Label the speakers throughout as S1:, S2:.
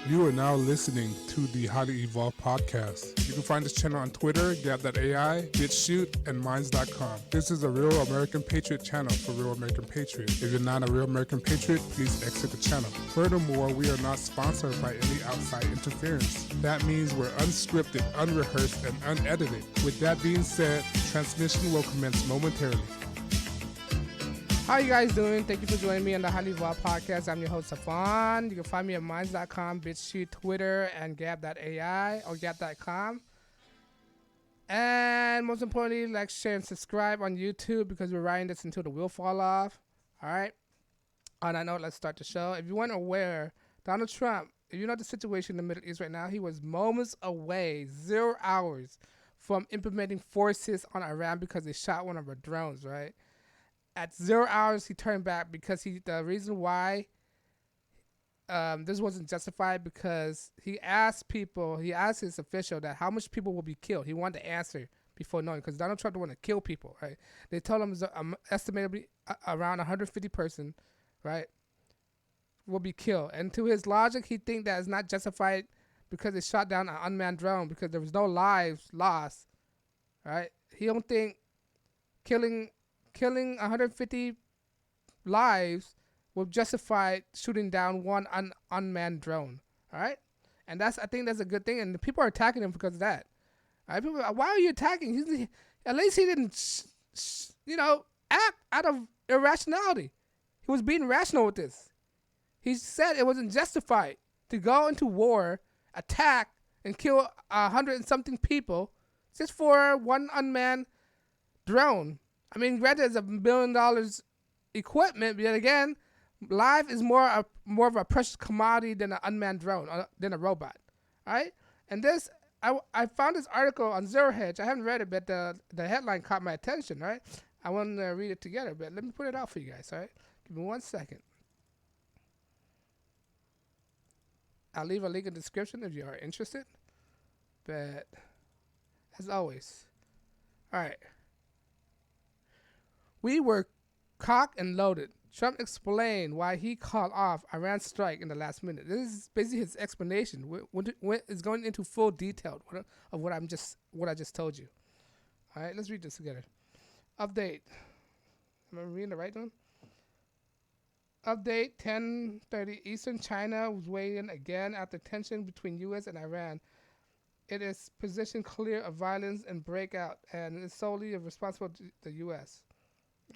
S1: You are now listening to the Highly Evolved Podcast. You can find this channel on Twitter, Gab.ai, BitChute, and Minds.com. This is a Real American Patriot channel for Real American Patriots. If you're not a Real American Patriot, please exit the channel. Furthermore, we are not sponsored by any outside interference. That means we're unscripted, unrehearsed, and unedited. With that being said, transmission will commence momentarily.
S2: How you guys doing? Thank you for joining me on the Highly Evolved Podcast. I'm your host, Safan. You can find me at Minds.com, BitChute, Twitter, and Gab.ai or Gab.com. And most importantly, like, share, and subscribe on YouTube because we're riding this until the wheel fall off. All right? On that note, let's start the show. If you weren't aware, Donald Trump, if you know the situation in the Middle East right now, he was moments away, 0 hours, from implementing forces on Iran because they shot one of our drones, right? At 0 hours, he turned back because the reason why this wasn't justified because he asked his official that how much people will be killed. He wanted to answer before knowing because Donald Trump didn't want to kill people, right? They told him estimated around 150 person, right, will be killed. And to his logic, he think that it's not justified because they shot down an unmanned drone because there was no lives lost, right? He don't think killing 150 lives will justify shooting down one unmanned drone. All right, and I think that's a good thing. And the people are attacking him because of that. All right, people, why are you attacking? At least he didn't, act out of irrationality. He was being rational with this. He said it wasn't justified to go into war, attack, and kill 100 and something people just for one unmanned drone. I mean, granted, it's $1 billion equipment, but yet again, life is more of a precious commodity than an unmanned drone, than a robot. All right? And this, I found this article on Zero Hedge. I haven't read it, but the headline caught my attention, right? I want to read it together, but let me put it out for you guys, all right? Give me 1 second. I'll leave a link in the description if you are interested. But, as always, all right. We were cocked and loaded. Trump explained why he called off Iran's strike in the last minute. This is basically his explanation. It's going into full detail of what I just told you. All right, let's read this together. Update. Am I reading the right one? Update 10:30 Eastern. China was weighing again after tension between U.S. and Iran. It is position clear of violence and breakout, and is solely responsible to the U.S.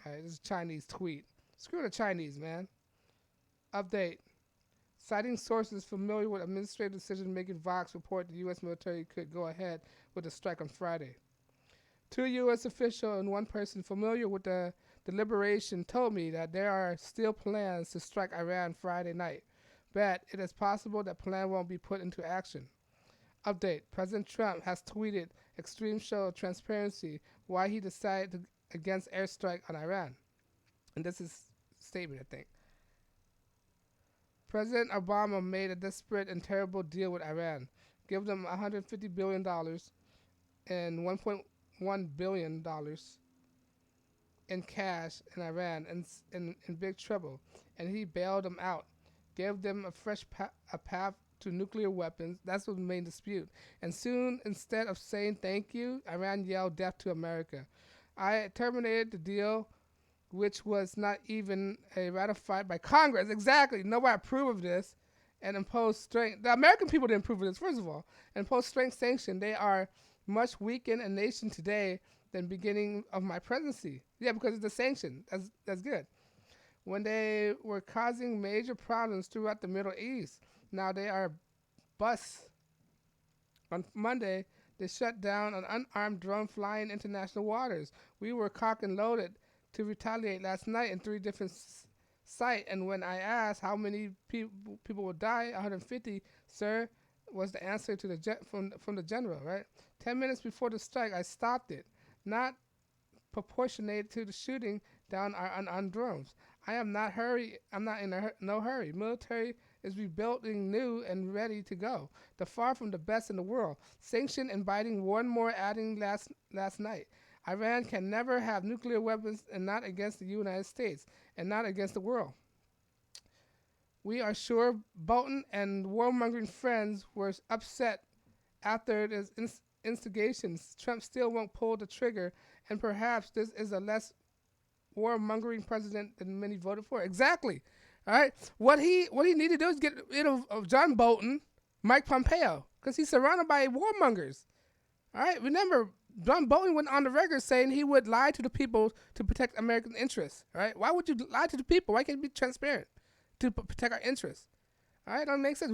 S2: All right, this is a Chinese tweet. Screw the Chinese, man. Update. Citing sources familiar with administrative decision-making, Vox report the U.S. military could go ahead with the strike on Friday. 2 U.S. officials and 1 person familiar with the deliberation told me that there are still plans to strike Iran Friday night, but it is possible that plan won't be put into action. Update. President Trump has tweeted extreme show of transparency why he decided against airstrike on Iran. And this is a statement, I think. President Obama made a desperate and terrible deal with Iran. Give them $150 billion and $1.1 billion in cash in Iran and in big trouble. And he bailed them out. Gave them a fresh path to nuclear weapons. That's the main dispute. And soon, instead of saying thank you, Iran yelled death to America. I terminated the deal, which was not even ratified by Congress. Exactly. Nobody approved of this and imposed strength. The American people didn't approve of this, first of all. And imposed strength sanction. They are much weakened a nation today than beginning of my presidency. Yeah, because of the sanction. That's good. When they were causing major problems throughout the Middle East, now they are bust. On Monday, they shut down an unarmed drone flying international waters. We were cocked and loaded to retaliate last night in 3 different sites. And when I asked how many people would die, 150, sir, was the answer to from the general, right? 10 minutes before the strike, I stopped it. Not proportionate to the shooting down our unarmed drones. I am not hurry. I'm not in no hurry. Military is rebuilding new and ready to go. The far from the best in the world. Sanction inviting 1 more adding last night. Iran can never have nuclear weapons and not against the United States and not against the world. We are sure Bolton and warmongering friends were upset after his instigations. Trump still won't pull the trigger, and perhaps this is a less warmongering president than many voted for. Exactly. All right. What he need to do is get rid of John Bolton, Mike Pompeo, because he's surrounded by warmongers. All right. Remember, John Bolton went on the record saying he would lie to the people to protect American interests. All right. Why would you lie to the people? Why can't you be transparent to protect our interests? All right. That makes sense.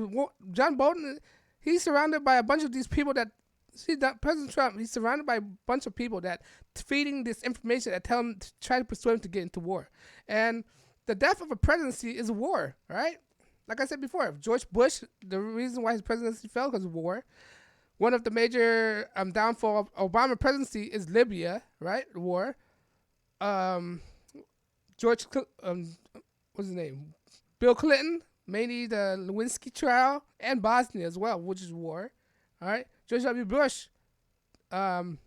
S2: John Bolton, he's surrounded by a bunch of these people that. See, President Trump, he's surrounded by a bunch of people that feeding this information that tell him to try to persuade him to get into war. And the death of a presidency is a war, right? Like I said before, George Bush, the reason why his presidency fell because of war. One of the major downfall of Obama presidency is Libya, right? War. What's his name? Bill Clinton, mainly the Lewinsky trial, and Bosnia as well, which is war. All right. George W. Bush, the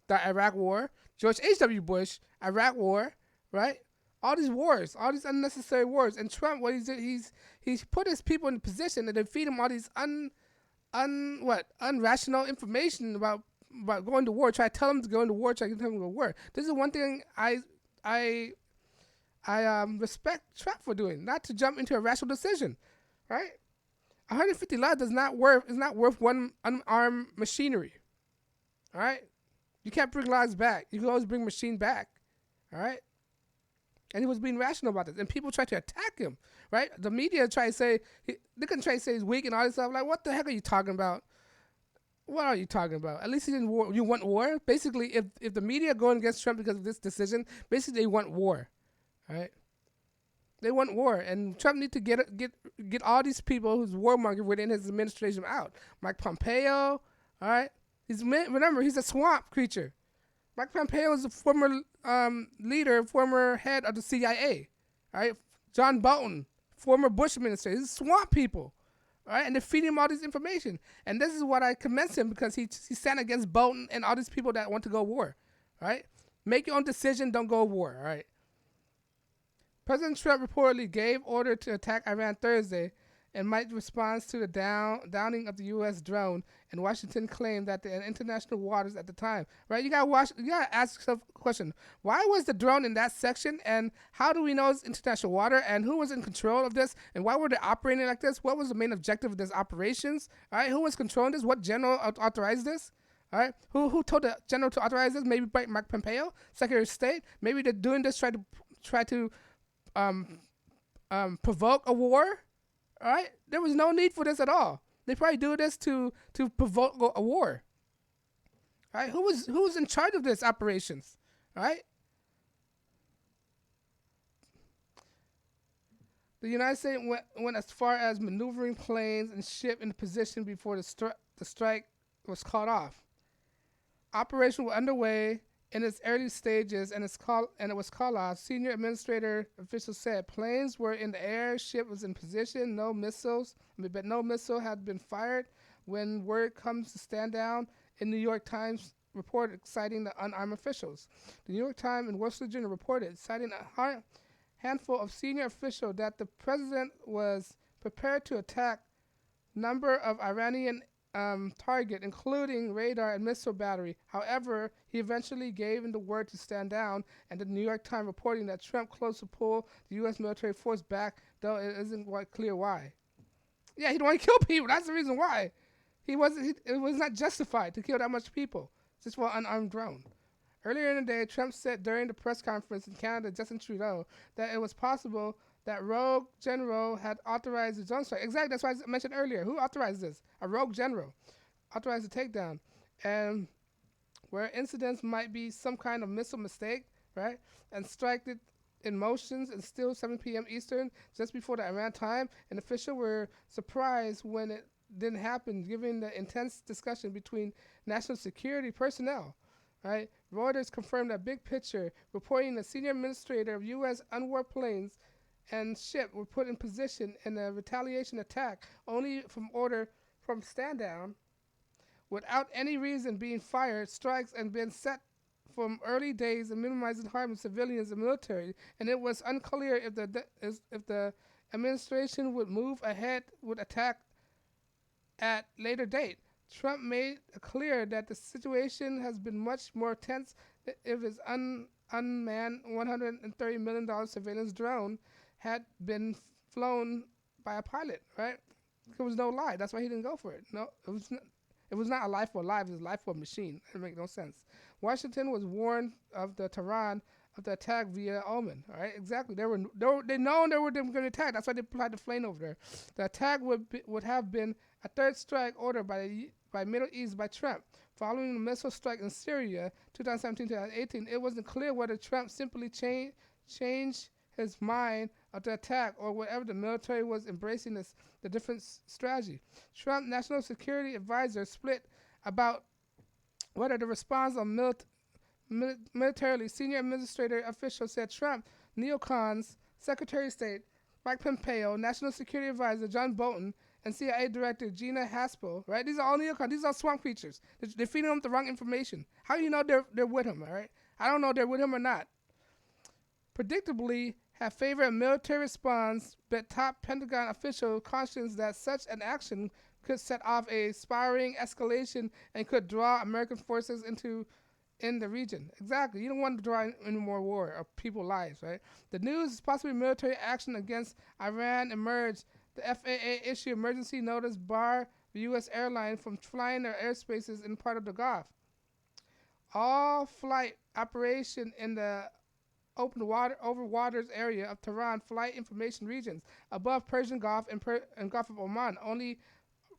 S2: Iraq War. George H.W. Bush, Iraq War, right? All these wars, all these unnecessary wars. And Trump, what he's put his people in a position and they feed him all these unrational information about going to war. Try to tell him to go into war. Try to tell him to go to war. This is one thing I respect Trump for doing, not to jump into a rational decision, right? 150 lives is not worth one unarmed machinery. All right, you can't bring lives back. You can always bring machine back. All right, and he was being rational about this, and people try to attack him. Right, the media try to say they can try to say he's weak and all this stuff. Like, what the heck are you talking about? What are you talking about? At least he didn't war. You want war? Basically, if the media going against Trump because of this decision, basically they want war. All right. They want war, and Trump needs to get all these people who's warmongering within his administration out. Mike Pompeo, all right. Remember, he's a swamp creature. Mike Pompeo is a former former head of the CIA, all right. John Bolton, former Bush administrator. He's swamp people, all right, and they're feeding him all this information. And this is what I commend him because he stand against Bolton and all these people that want to go war, all right. Make your own decision. Don't go war, all right. President Trump reportedly gave order to attack Iran Thursday and might respond to the downing of the U.S. drone, and Washington claimed that the international waters at the time. Right? You gotta ask yourself a question. Why was the drone in that section, and how do we know it's international water, and who was in control of this, and why were they operating like this? What was the main objective of this operations? All right? Who was controlling this? What general authorized this? All right? Who told the general to authorize this? Maybe Mike Pompeo, Secretary of State. Maybe they're doing this try to provoke a war. All right, there was no need for this at all. They probably do this to provoke a war. All right, who was in charge of this operations? All right, the United States went as far as maneuvering planes and ship into position before the strike was called off. Operation was underway in its early stages, and it was called off. Senior administrator officials said planes were in the air, ship was in position, but no missile had been fired when word comes to stand down. In New York Times reported, citing the unarmed officials. The New York Times in West Virginia reported, citing a handful of senior officials, that the president was prepared to attack number of Iranian target, including radar and missile battery. However, he eventually gave him the word to stand down, and the New York Times reporting that Trump close to pull the U.S. military force back, though it isn't quite clear why. Yeah, he don't want to kill people. That's the reason why. It was not justified to kill that much people just for an unarmed drone. Earlier in the day, Trump said during the press conference in Canada, Justin Trudeau, that it was possible that rogue general had authorized the drone strike. Exactly, that's why I mentioned earlier. Who authorized this? A rogue general authorized the takedown. And where incidents might be some kind of missile mistake, right? And strike it in motions and still 7 p.m. Eastern, just before the Iran time. And officials were surprised when it didn't happen, given the intense discussion between national security personnel. Right? Reuters confirmed that big picture, reporting the senior administrator of U.S. unmanned planes and ship were put in position in a retaliation attack only from order from stand down, without any reason being fired, strikes and been set from early days and minimizing harm to civilians and military. And it was unclear if the administration would move ahead with attack at later date. Trump made clear that the situation has been much more tense if his unmanned $130 million surveillance drone had been flown by a pilot, right? There was no lie. That's why he didn't go for it. No, it was not a life for a life. It was a life for a machine. It makes no sense. Washington was warned of the Tehran of the attack via Oman. All right, exactly. They known they were going to attack. That's why they applied the plane over there. The attack would have been a third strike ordered by Middle East by Trump. Following the missile strike in Syria 2017-2018, it wasn't clear whether Trump simply changed his mind of the attack or whatever the military was embracing the different strategy. Trump National Security Advisor split about whether the response of militarily senior administrator officials said Trump, neocons, Secretary of State Mike Pompeo, National Security Advisor John Bolton, and CIA Director Gina Haspel, right? These are all neocons. These are swamp creatures. They're feeding them the wrong information. How do you know they're with him, all right? I don't know if they're with him or not. Predictably, have favored a military response, but top Pentagon official cautions that such an action could set off a spiraling escalation and could draw American forces in the region. Exactly. You don't want to draw any more war or people's lives, right? The news is possibly military action against Iran emerged. The FAA issued emergency notice bar the U.S. airline from flying their airspaces in part of the Gulf. All flight operation in the open water over waters area of Tehran flight information regions above Persian Gulf and Gulf of Oman only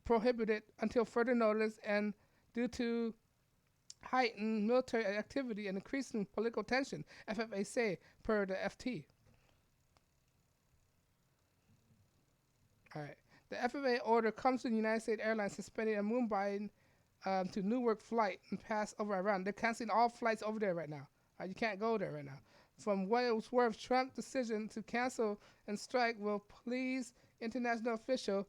S2: prohibited until further notice and due to heightened military activity and increasing political tension, FFA say, per the FT. All right. The FFA order comes to the United States Airlines suspending a Mumbai to Newark flight and pass over Iran. They're canceling all flights over there right now. You can't go there right now. From what it was worth, Trump's decision to cancel and strike will please international official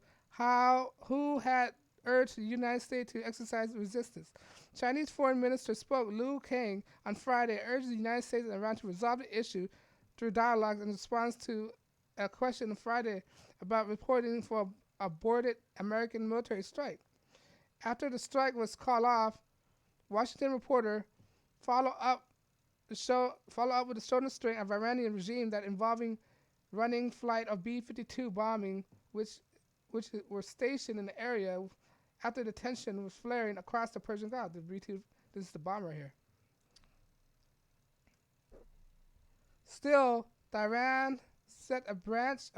S2: who had urged the United States to exercise resistance. Chinese Foreign Minister spoke Liu Kang on Friday, urged the United States and Iran to resolve the issue through dialogue in response to a question on Friday about reporting for aborted American military strike. After the strike was called off, Washington reporter followed up with the shortened string of Iranian regime that involving running flight of B-52 bombing, which were stationed in the area after the tension was flaring across the Persian Gulf. This is the bomb right here. Still, Iran set a breach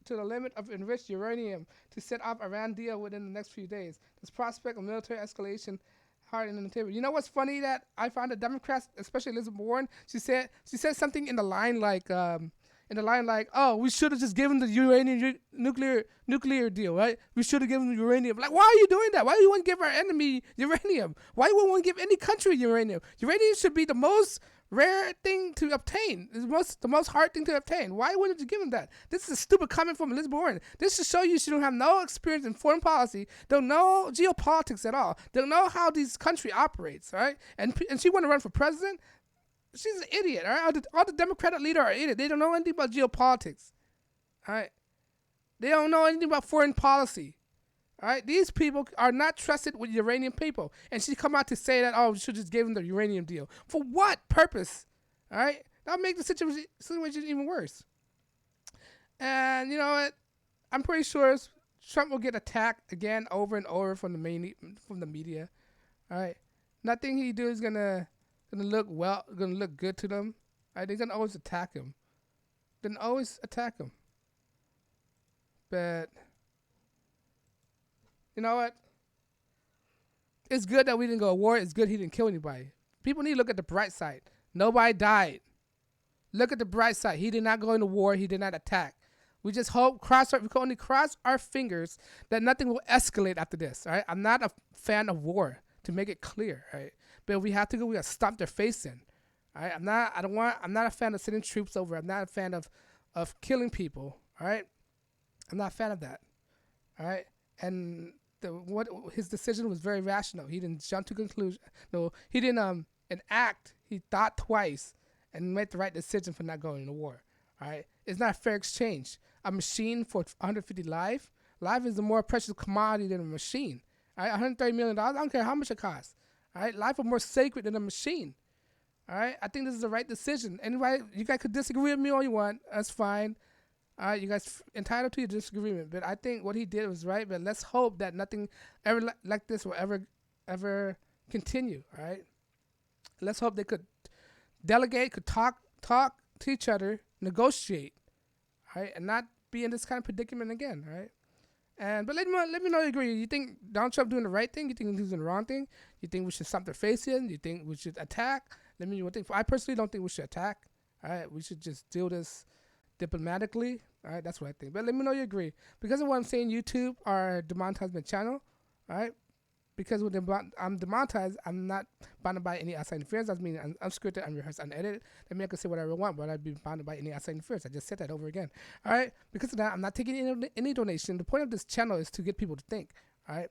S2: to the limit of enriched uranium to set off Iran deal within the next few days. This prospect of military escalation hard in the table. You know what's funny that I found the Democrats, especially Elizabeth Warren, she said something in the line like, oh, we should have just given the uranium nuclear deal, right? We should have given the uranium. Like, why are you doing that? Why do you want to give our enemy uranium? Why do you want to give any country uranium? Uranium should be the most rare thing to obtain. It's the most hard thing to obtain. Why wouldn't you give them that? This is a stupid comment from Elizabeth Warren. This should show you she don't have no experience in foreign policy, don't know geopolitics at all, don't know how this country operates, right? And she want to run for president? She's an idiot, all right? All the Democratic leaders are idiots. They don't know anything about geopolitics, all right? They don't know anything about foreign policy, all right? These people are not trusted with uranium people. And she come out to say that, oh, we should just give them the uranium deal. For what purpose, all right? That'll make the situation even worse. And you know what? I'm pretty sure Trump will get attacked again over and over from the media, all right? Nothing he do is gonna look good to them. Right? They're gonna always attack him. But you know what? It's good that we didn't go to war. It's good he didn't kill anybody. People need to look at the bright side. Nobody died. Look at the bright side. He did not go into war. He did not attack. We just hope, we can only cross our fingers that nothing will escalate after this. All right? I'm not a fan of war, to make it clear. Right? But if we have to go, we gotta stomp their face in. All right? I'm not a fan of sending troops over. I'm not a fan of killing people. All right? I'm not a fan of that. All right? And his decision was very rational. He didn't jump to conclusion. No, he didn't enact. He thought twice and made the right decision for not going to war. All right? It's not a fair exchange. a machine for 150 life. Life is a more precious commodity than a machine. All right, $130 million. I don't care how much it costs. All right, life is more sacred than a machine. All right, I think this is the right decision. Anybody, you guys could disagree with me all you want. That's fine. All right, you guys entitled to your disagreement, but I think what he did was right. But let's hope that nothing ever like this will ever continue. All right, let's hope they could delegate, could talk to each other, negotiate, all right, and not be in this kind of predicament again. All right, but let me know you agree. You think Donald Trump doing the right thing? You think he's doing the wrong thing? You think we should stop their facing? You think we should attack? Let me know what you think. I personally don't think we should attack. All right, we should just deal this diplomatically. All right, that's what I think. But let me know you agree. Because of what I'm saying, YouTube are demonetized my channel. All right, because when I'm demonetized, I'm not bound by any outside interference. That means I'm unscripted, unrehearsed, unedited. That means I can say whatever I want, but I'd be bound by any outside interference. I just said that over again. All right, because of that, I'm not taking any donation. The point of this channel is to get people to think. All right.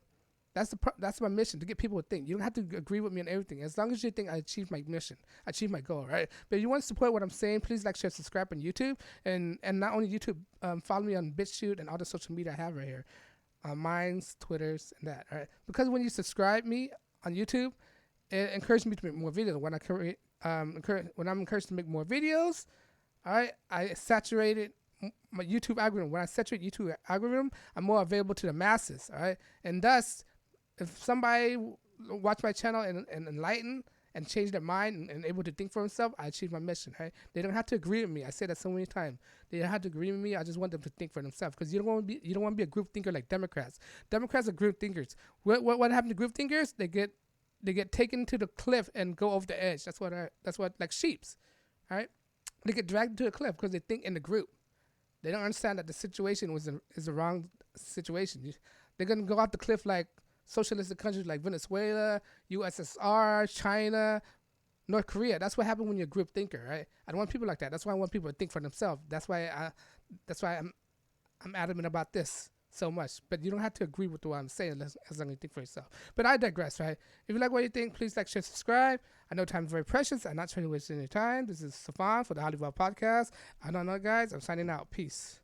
S2: That's my mission, to get people to think. You don't have to agree with me on everything. As long as you think I achieved my mission, I achieved my goal, right? But if you want to support what I'm saying, please like, share, subscribe on YouTube. And not only YouTube, follow me on BitChute and all the social media I have right here. Mine's, Twitter's, and that, all right? Because when you subscribe me on YouTube, it encourages me to make more videos. When I'm encouraged to make more videos, all right, I saturated my YouTube algorithm. When I saturate YouTube algorithm, I'm more available to the masses, all right? And thus, if somebody watch my channel and enlighten and change their mind and able to think for themselves, I achieve my mission, right? They don't have to agree with me. I say that so many times. They don't have to agree with me. I just want them to think for themselves, because you don't want to be a group thinker like Democrats. Democrats are group thinkers. What happened to group thinkers? They get taken to the cliff and go over the edge. That's what like sheeps, right? They get dragged to the cliff because they think in the group. They don't understand that the situation is the wrong situation. They're gonna go off the cliff like socialistic countries like Venezuela, USSR, China, North Korea. That's what happened when you're a group thinker, right? I don't want people like that. That's why I want people to think for themselves. That's why I'm adamant about this so much. But you don't have to agree with what I'm saying as long as you think for yourself. But I digress, right? If you like what you think, please like, share, subscribe. I know time is very precious. I'm not trying to waste any time. This is Stefan for the HighlyEvolvedPodcast. I don't know, guys. I'm signing out. Peace.